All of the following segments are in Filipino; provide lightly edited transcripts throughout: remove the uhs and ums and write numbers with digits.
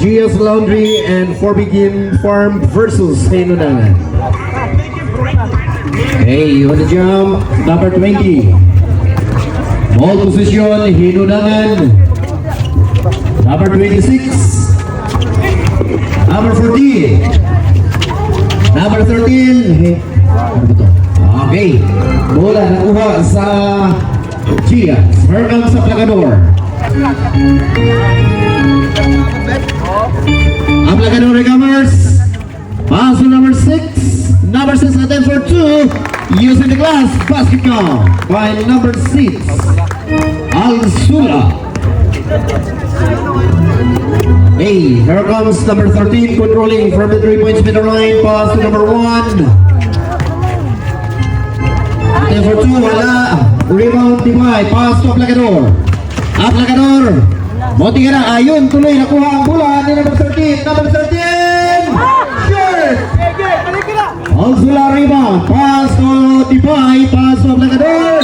GS Laundry and Forbigin Farm versus Hinunangan. Hey, on the jump, number 20. Ball position, Hinunangan. Number 26. Number 14. Number 13. Ano ba to? Okay. Bola nakuha sa GS. Here comes sa Plagador. Plagador recovers. Pass to number 6. Number 6 attempts for 2. Using the glass basketball by number 6. Al-Sula. Hey, here comes number 13 controlling from the 3-point middle line. Pass to number 1. Attempt for 2. Wala. Rebound divide. Pass to Plagador. Plagador. Monti ka na. Ayun, tuloy. Nakuha ang bola ni number 13. Number 13! Sure! Al-Sula rebound. Pass to Depay. Pass to Plagador.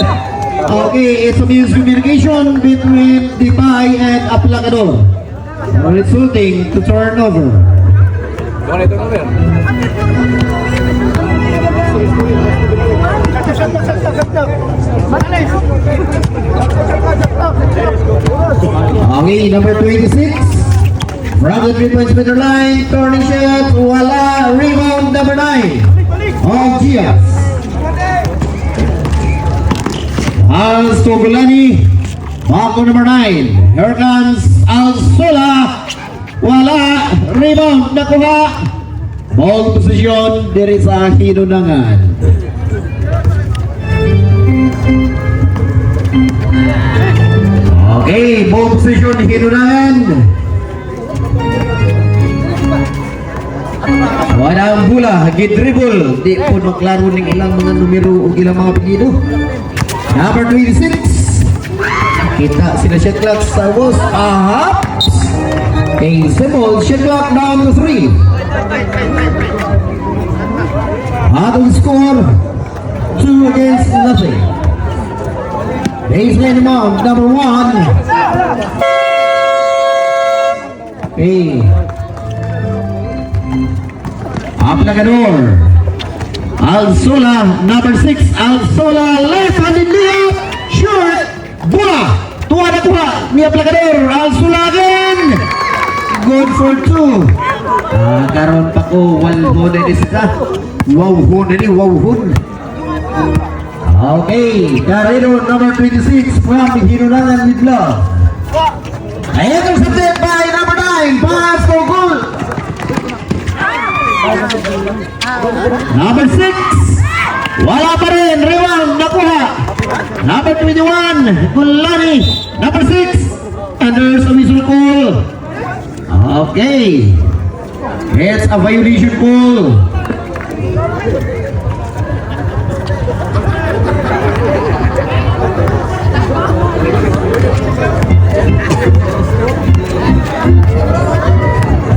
Okay, it's a miscommunication between Depay and Plagador, resulting to turnover. Okay, number 26. From the 3-point middle line, turning shot, wala, rebound number 9 of Gias. Al-Stogolani, back to number 9. Here comes Al-Sula, wala, rebound, nakuha. Ball position, there is a Hinunangan. Okay, ball position, Hinunangan. Wala ang bola, gidribble. Di po maklaro ng ilang mga numero o ilang mga apelyido. Number 26. Kita sila shot clock sa boss. Okay, simple shot clock down to 3. Atong score 2 against nothing. Baseline amount number 1. Okay. Plagador. Al-Sula, number 6. Al-Sula, left-handed layup. Short. Bola. Tuwa na tuwa. Niya Plagador. Al-Sula again. Good for 2. Karon pa ko. Walhon na isa. Wawhon na ni. Wawhon. Okay. Carrero, number 26. From Hinunangan Midlove. Ayan ang subject by number 9. Pass for goal. Number 6. Wala pa rin. Rebound. Nakuha. Number 21. Gulani. Number 6. And there's a whistle call. Okay. It's a violation call.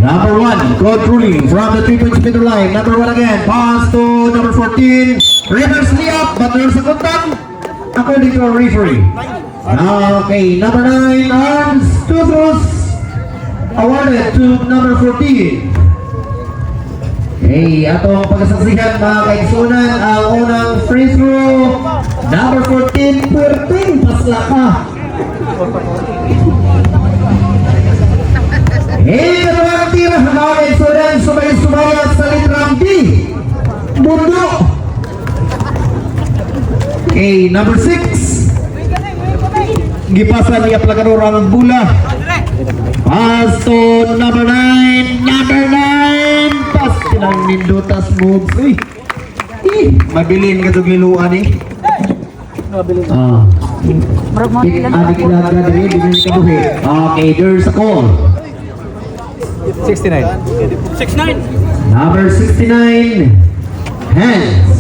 Number 1, controlling from the 3-point middle line. Number 1 again, pass to number 14. Reverse layup, but there's a contact according to our referee. Okay, number 9, arms, 2 throws awarded to number 14. Okay, atong pagkasaksihan mga kaigsunan, ang unang free throw, number 14, Puerting Paslaka. Hey, dalawang tira sa mga kaigsunan, sumay-sumayat sa litrang D. Mundo. Okay, number 6. Gipasa niya Plagador ang bula. Pass to number 9. Number 9. Pass ng Nindotas moves. Uy. Mabilin ka itong giluan eh. Adik laga din. Okay, there's a call. 69. 69. Number 69. Hands.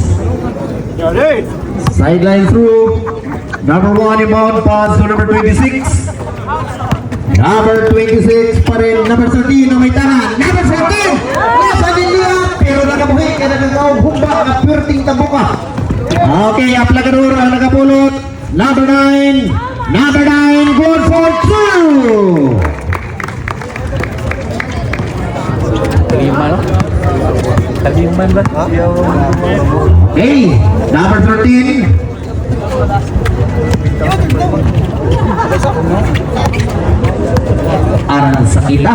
Sideline through. Number 1 inbound pass to number 26. Number 26 pa rin. Number 13 na may tahan. Number 14! Nasa nila! Pero nakabuhi ka na nagawag humba at Puerting Tabuka. Okay, Plagador ang nakapulot. Number 9. Number 9, good for 2! Taliman ba? Okay, number 13. Aran sa kita.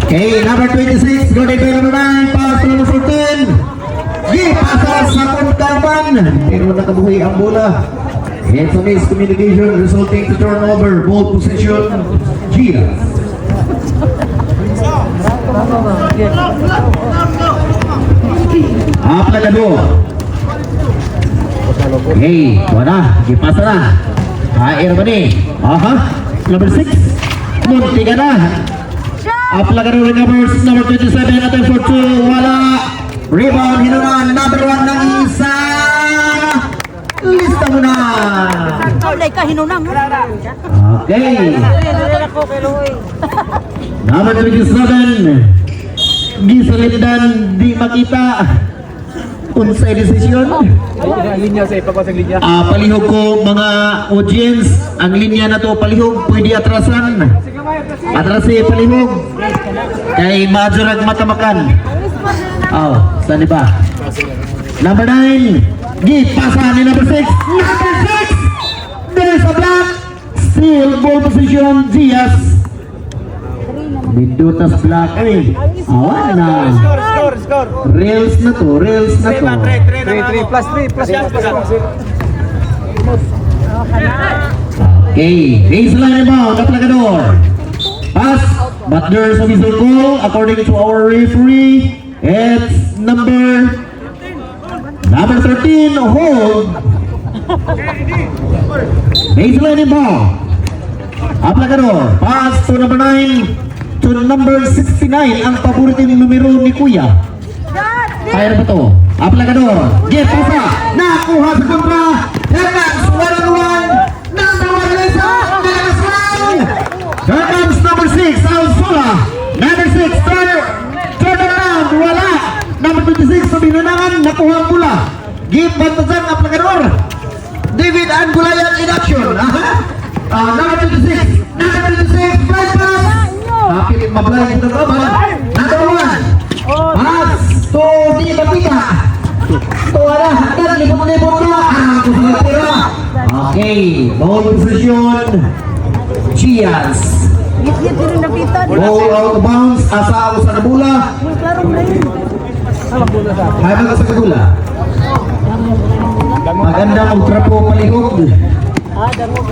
Okay, number 26. Go by number 9. Pass to number 14. Pasal sa kontaban. Pero nakabuhay ang bola. It's a miscommunication resulting to turnover. Ball possession. Gia. Aplicador. Okay, wala. Gipasa na. Air ba ni? Aha. Number 6. Muntiga na. Aplicador recovers. Number 27. Attempt for 2. Wala. Rebound. Hinunan. Number 1 ng isa. Lista mo na. Kaulay ka hinunang. Okay. Number 27. Gisalindan. Di makita. Unsay desisyon. Linya sa ipapasag linya. Palihog ko mga audience. Ang linya na to palihog. Pwede atrasan. Atrasi palihog. Kay majorag matamakan. Saan ba? Number 9. Gipasa ni number 6. Number 6. There's a block. Still ball position. Diaz. Bindutas block. Awan na. Score. Rails na to. 3 plus 3 plus. Okay. Baseline rebound. Aplicador. Pass. But there's a whistle call. According to our referee, it's number 13. Hold. Baseline rebound. Aplicador. Pass to number 9. To number 69. Ang paborito ng numero ni Kuya. Kaya ba to? Aplicador. Get pasa. Nakuha sa kontra. Hermans. 1-on-1. Number 1 Lisa. Hermans number 6. Alsula. Number 6. Turn around. Wala. Number 26. Sa binanangan. Nakuha ang pula. Give bantasan. Aplicador. David Angulayan in action. Number 26. Number 26. Flight pass. Kapit mablay ito naman. Number 1. Pass. To di Bapika. To ada. Hanggang libon-libon na. Okay. Ball position. Gias. Ball out of bounds. Asa ako sa kabula. Hay mga sa kabula. Maganda magtrapo palihog.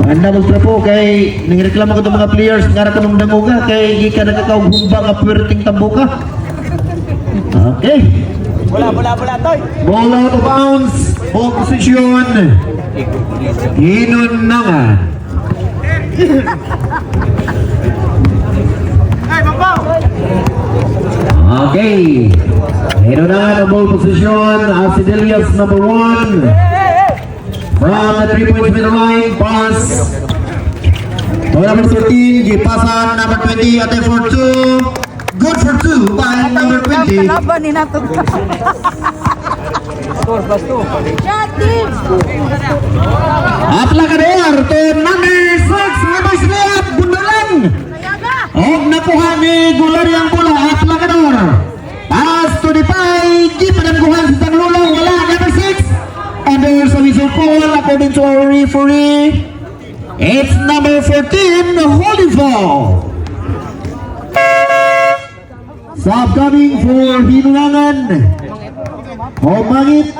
Maganda magtrapo kay nangreklamo ko itong mga players nga kanong danguga kay di ka nakakauhumba nga puwerting tambuka. Okay. Bola toy. Ball out of bounds. Ball position. Hinunangan. Okay. Hinunangan ang ball position. Asidelias number 1. From the 3-point middle line, pass. To number 13, gipasan number 20, attempt for 2. Good for 2 by number 20. Kalaban ni nato. Score plus 2. Jatim. Aplicador to number 6, reverse layup, bundalan. Nakuha ni Gulari ang bola, Aplicador. Pass to the pie, gipanangguhan sa Tanglulong, wala, number 6. And there's a whistle call according to our referee. It's number 14, holding foul. Sub coming for Hinunangan. Homangit.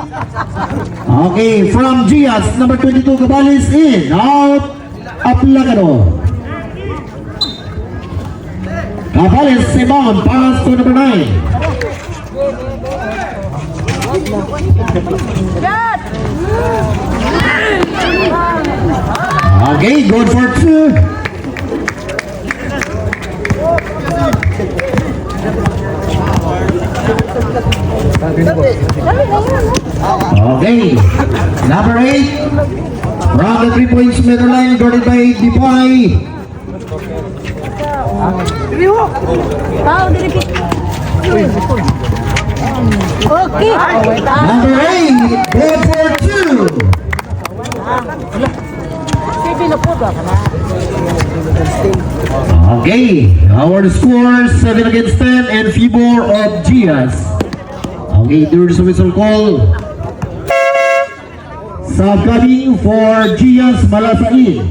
Okay, from Gias, number 22, Cabalis in, out, Aplicador. Cabalis, Simon, pass to number 9. Okay, good for 2. Okay, number 8. From the 3-point middle line, guarded by Dipoy. Okay. Number 8, good for 2. Sige na po ba? Okay, our score 7 against 10 and favor of Gias. Okay, there's a whistle call. Subcoming for Gias Malasain.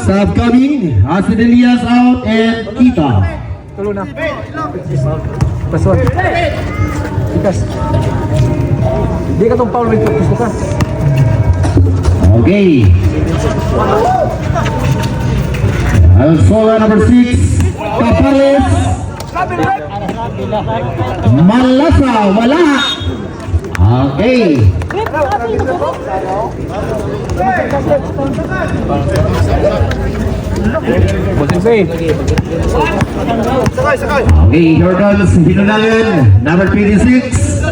Subcoming, Asin Elias out and Kita. Tulo na. Plus one. Tikas. Di ka tong foul rin. Gusto ka. Okay. Alsola number 6, Capares. Malasa, wala. Okay. Bossing Bay. Okay, Jordans, Hinunalan, number 26.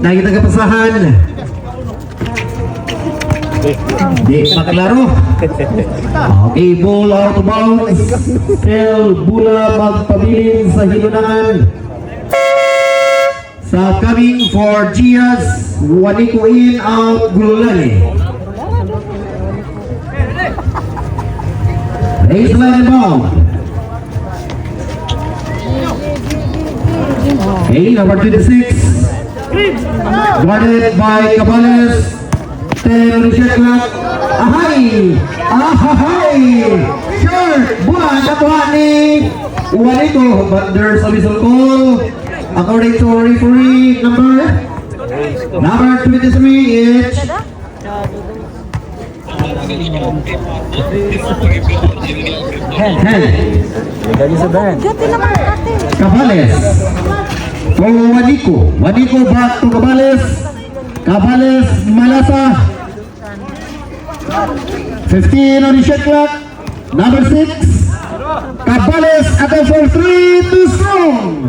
Nakita kapasahan. Di makalaro. Okay, ball out of bounds. Sel Bula magpabilin sa Hinunalan. Sa coming for Gias, Waniko in out Gulani. Baseline inbound. Okay, number 26. Guarded by Cabales. 10 on the shot clock. Ahay! Ahay! Short! Buwan! Nakuha ni Waniko. But there's a whistle call. According to referee number 23 is Hen. Lagi sa band. Gati naman natin. Cabales for Waniko. Waniko back to Cabales. Cabales Malasa. 15 on the shot clock. Number 6. Cabales attempt for 3 too strong.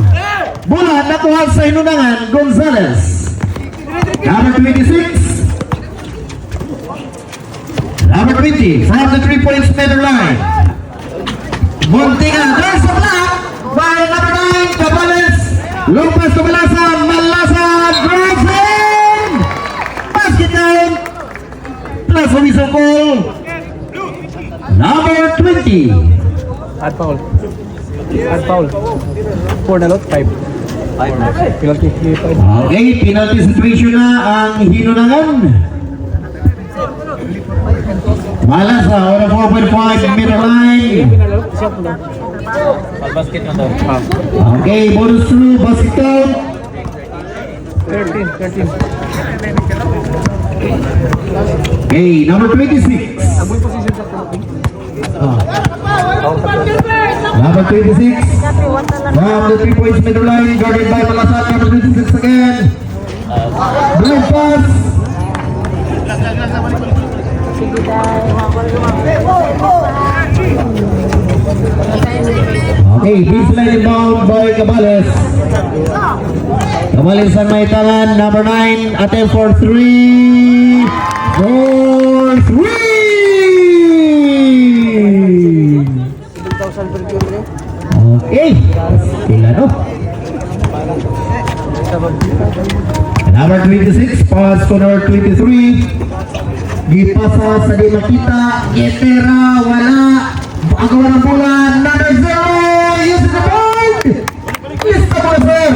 Bola nakuha sa Hinunangan Gonzales. Number 26. Number 20 from the 3 points center line. Muntingan, there's a block by number 9, Cabales. Lumpas to Malasa, Malasa drives in. Basket down. Plus a whistle call. Number 20. Add foul. Add foul. 4 na lot, 5. Penalty. 5. Okay, penalty situation na ang Hinunangan. Malasa on a 4.5 meter line. Shot mo. Basket na daw. Okay, bonus through, basket count. 13. Okay, number 26. Amoy position sa Number 26. Gati, wata lang. From the 3 points middle line, guarded by Malasa, number 26 again. Blind pass. Sige dahil. Okay, baseline inbound by Cabales. Cabales ang may tangan, number 9, attempt for 3. For 3! Okay, sila no. Number 26, pass to number 23. Gipasa sa di makita, Getera, wala. Agawa ng bola, number 0, use the board. Use the board, sir.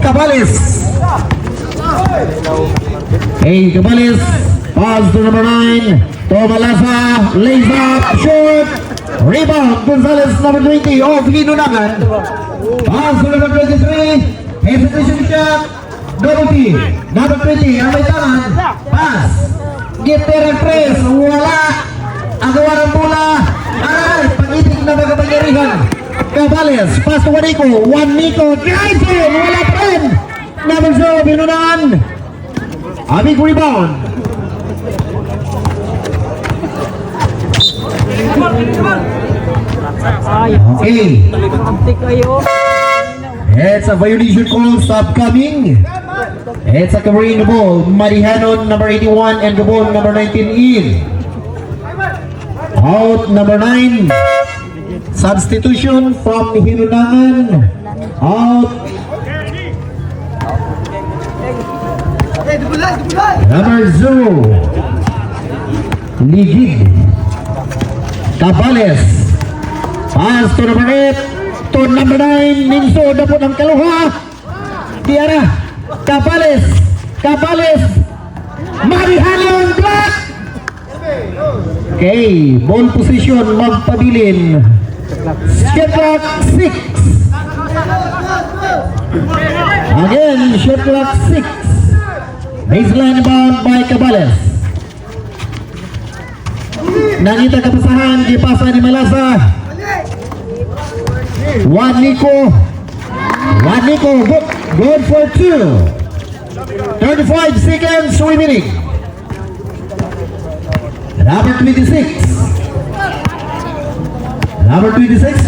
Cabales. Hey, Cabales, pass to number 9. Tomalasa, lays up, short. Rebound, Gonzales, number 20, of Hinunangan. Pass to number 23. Hesitation shot. Double P. Number 20, ang may tangan. Pass. Getera press, wala. Agawa ng bola. Aray, pag-itig na magkapangyarihan. Cabales, pass to Waniko. Waniko, drives in, wala pa rin. Number 0, Hinunangan. Abig rebound. Okay. Antik kayo. It's a violation call, stop coming. It's a covering the ball. Marihanon, number 81, and the ball, number 19 in. Out, number 9. Substitution from Hinunangan. Out. Number 0, Ligid Cabales. Pass to number 8, to number 9, Ninso dapat ang kaluha. Tiara, Cabales, Marihalon block. Okay, ball position, magpabilin. Shot clock 6. Again, shot clock 6. Baseline bound by Cabales. Nangita kapasahan, dipasa ni Malasa. Juan Nico, good for 2. 35 seconds remaining. Number 26.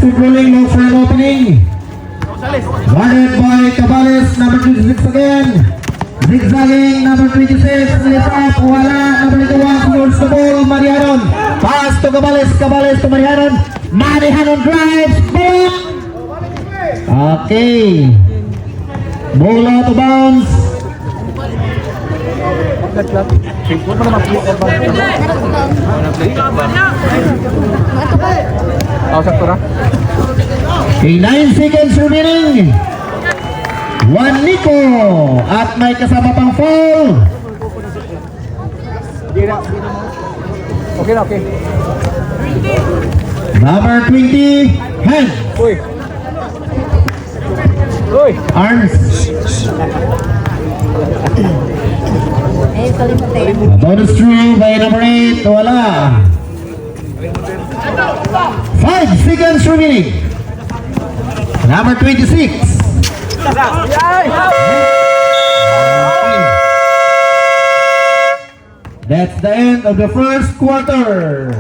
Controlling low for an opening. Guarded by Cabales, number 26 again. Zigzagging, number 26, lift up, wala, number 21, towards the ball, Marihanon. Pass to Cabales to Marihanon. Marihanon drives, boom! Okay. Ball out of bounds. Sakto na. Okay, 9 seconds remaining. Juan Nico at may kasama pang foul. Okay na, okay. Number 20, hand. Uy. Arms. Eh, kalimutan. Bonus through by number 8. Wala. 5 seconds remaining. Number 26. That's the end of the first quarter.